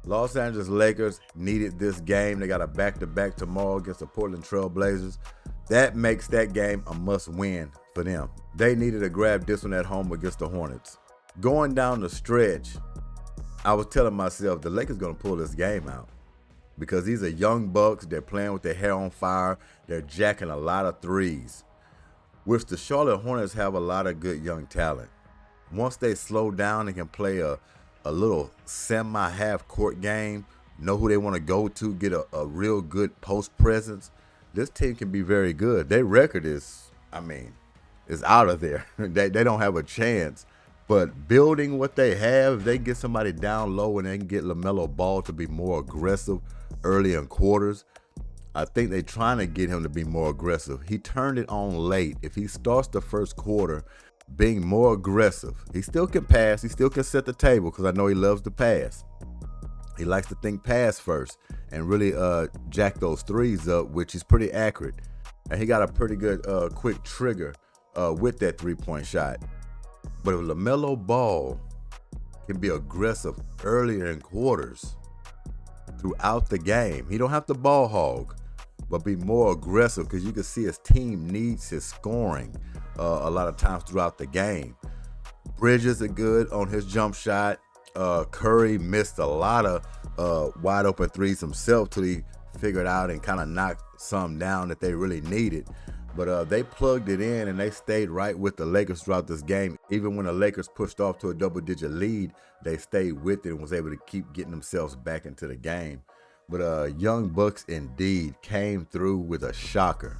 Los Angeles Lakers needed this game. They got a back-to-back tomorrow against the Portland Trail Blazers. That makes that game a must-win for them. They needed to grab this one at home against the Hornets. Going down the stretch, I was telling myself the Lakers going to pull this game out because these are young bucks. They're playing with their hair on fire. They're jacking a lot of threes, which the Charlotte Hornets have a lot of good young talent. Once they slow down and can play a little semi-half court game, know who they want to go to, get a real good post presence, this team can be very good. Their record is out of there. they don't have a chance. But building what they have, if they get somebody down low and they can get Lamelo Ball to be more aggressive early in quarters, I think they're trying to get him to be more aggressive. He turned it on late. If he starts the first quarter being more aggressive, he still can pass. He still can set the table because I know he loves to pass. He likes to think pass first and really jack those threes up, which is pretty accurate. And he got a pretty good quick trigger with that three-point shot. But if LaMelo Ball can be aggressive earlier in quarters throughout the game, he don't have to ball hog, but be more aggressive because you can see his team needs his scoring a lot of times throughout the game. Bridges are good on his jump shot. Curry missed a lot of wide open threes himself till he figured out and kind of knocked some down that they really needed. But they plugged it in and they stayed right with the Lakers throughout this game. Even when the Lakers pushed off to a double-digit lead, they stayed with it and was able to keep getting themselves back into the game. But Young Bucks indeed came through with a shocker.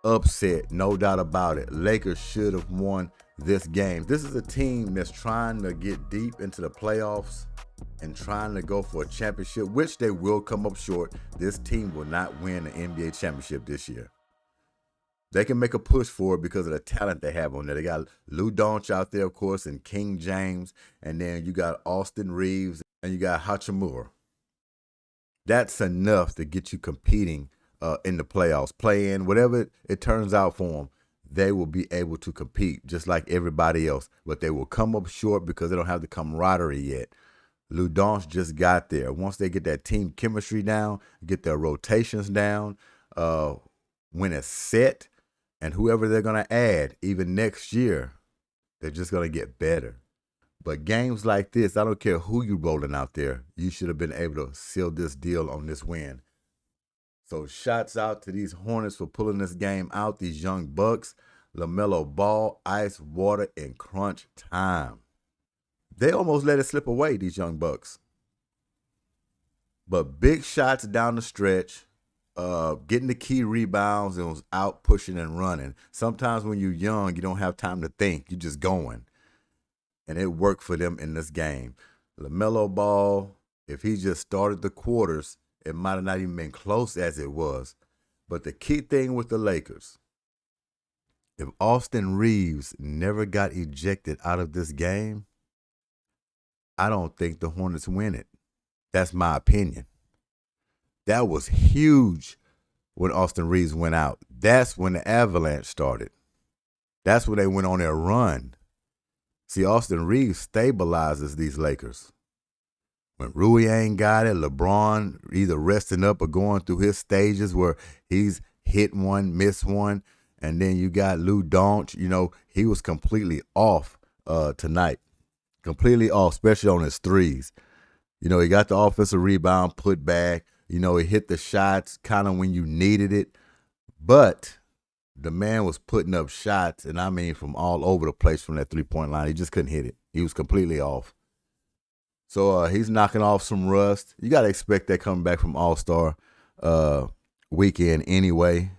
Upset, no doubt about it. Lakers should have won this game. This is a team that's trying to get deep into the playoffs and trying to go for a championship, which they will come up short. This team will not win the NBA championship this year. They can make a push for it because of the talent they have on there. They got Lou Doncic out there, of course, and King James, and then you got Austin Reaves, and you got Hachimura. That's enough to get you competing in the playoffs. Play in, whatever it turns out for them, they will be able to compete just like everybody else. But they will come up short because they don't have the camaraderie yet. Lou Doncic just got there. Once they get that team chemistry down, get their rotations down, when it's set, and whoever they're going to add, even next year, they're just going to get better. But games like this, I don't care who you rolling out there, you should have been able to seal this deal on this win. So shots out to these Hornets for pulling this game out, these young Bucks. LaMelo Ball, ice, water, in crunch time. They almost let it slip away, these young Bucks. But big shots down the stretch. Getting the key rebounds and was out pushing and running. Sometimes when you're young, you don't have time to think. You're just going. And it worked for them in this game. LaMelo Ball, if he just started the quarters, it might have not even been close as it was. But the key thing with the Lakers, if Austin Reaves never got ejected out of this game, I don't think the Hornets win it. That's my opinion. That was huge when Austin Reaves went out. That's when the avalanche started. That's when they went on their run. See, Austin Reaves stabilizes these Lakers. When Rui ain't got it, LeBron either resting up or going through his stages where he's hit one, missed one, and then you got Lou Doncic. He was completely off tonight. Completely off, especially on his threes. He got the offensive rebound put back. He hit the shots kind of when you needed it. But the man was putting up shots, and I mean from all over the place from that three-point line. He just couldn't hit it. He was completely off. So he's knocking off some rust. You got to expect that coming back from All-Star weekend anyway.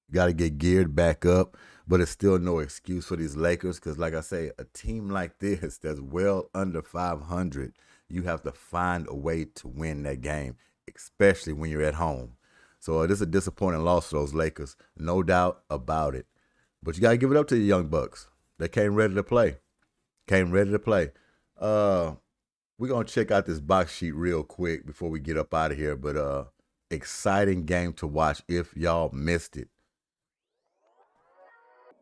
You got to get geared back up. But it's still no excuse for these Lakers because, like I say, a team like this that's well under 500, you have to find a way to win that game, especially when you're at home. So this is a disappointing loss for those Lakers, no doubt about it. But you got to give it up to the young Bucks. They came ready to play. We're going to check out this box sheet real quick before we get up out of here. But exciting game to watch if y'all missed it.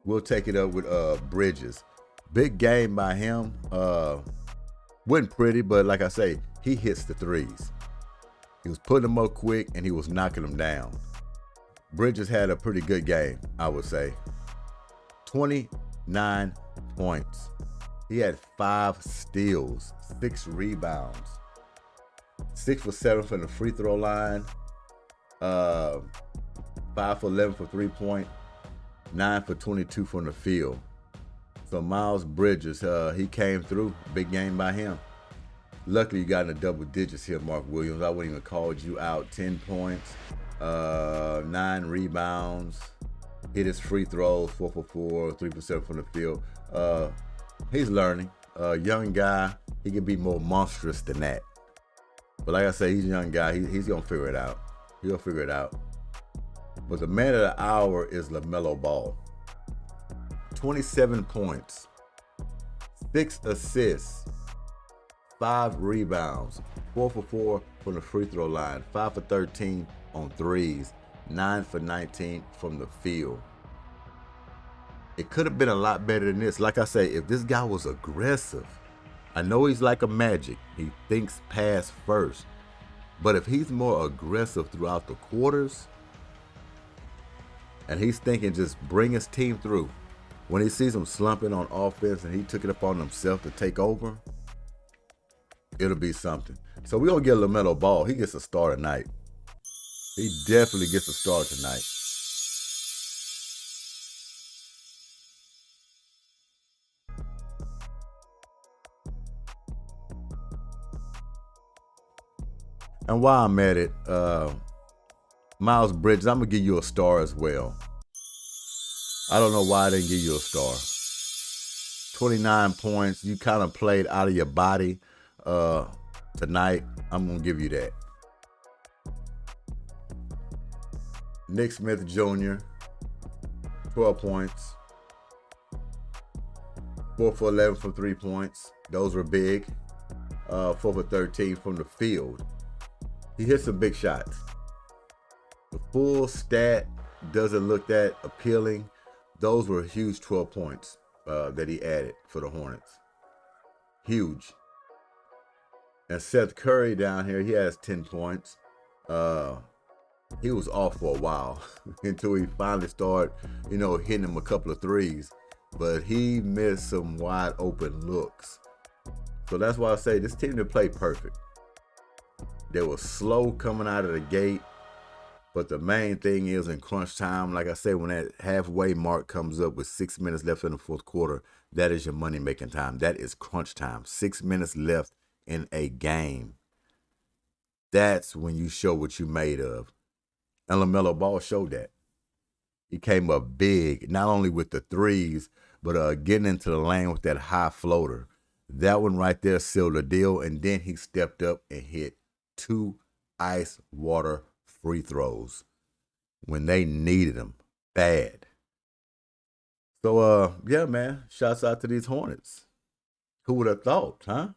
We'll take it up with Bridges. Big game by him. Wasn't pretty, but like I say, he hits the threes. He was putting them up quick, and he was knocking them down. Bridges had a pretty good game, I would say. 29 points. He had 5 steals, 6 rebounds, 6 for 7 from the free throw line, 5 for 11 for 3-point, 9 for 22 from the field. So Miles Bridges, he came through. Big game by him. Luckily, you got in the double digits here, Mark Williams. I wouldn't even called you out. 10 points, 9 rebounds, hit his free throws, 4 for 4, 3 for 7 from the field. He's learning. Young guy, he can be more monstrous than that. But like I say, he's a young guy. He's going to figure it out. He'll figure it out. But the man of the hour is Lamelo Ball. 27 points, 6 assists, 5 rebounds, 4 for 4 from the free throw line, 5 for 13 on threes, 9 for 19 from the field. It could have been a lot better than this. Like I say, if this guy was aggressive, I know he's like a Magic. He thinks pass first. But if he's more aggressive throughout the quarters, and he's thinking just bring his team through, when he sees him slumping on offense and he took it upon himself to take over, it'll be something. So we're going to get Lamelo Ball. He gets a star tonight. He definitely gets a star tonight. And while I'm at it, Miles Bridges, I'm going to give you a star as well. I don't know why I didn't give you a star. 29 points. You kind of played out of your body tonight. I'm going to give you that. Nick Smith Jr., 12 points. 4 for 11 from 3 points. Those were big. 4 for 13 from the field. He hit some big shots. The full stat doesn't look that appealing. Those were huge 12 points that he added for the Hornets. Huge. And Seth Curry down here, he has 10 points. He was off for a while until he finally started, hitting him a couple of threes. But he missed some wide open looks. So that's why I say this team didn't play perfect. They were slow coming out of the gate. But the main thing is in crunch time, like I said, when that halfway mark comes up with 6 minutes left in the fourth quarter, that is your money-making time. That is crunch time. 6 minutes left in a game. That's when you show what you're made of. And LaMelo Ball showed that. He came up big, not only with the threes, but getting into the lane with that high floater. That one right there sealed the deal, and then he stepped up and hit 2 ice water free throws when they needed them bad. So, yeah, man, shouts out to these Hornets. Who would have thought, huh?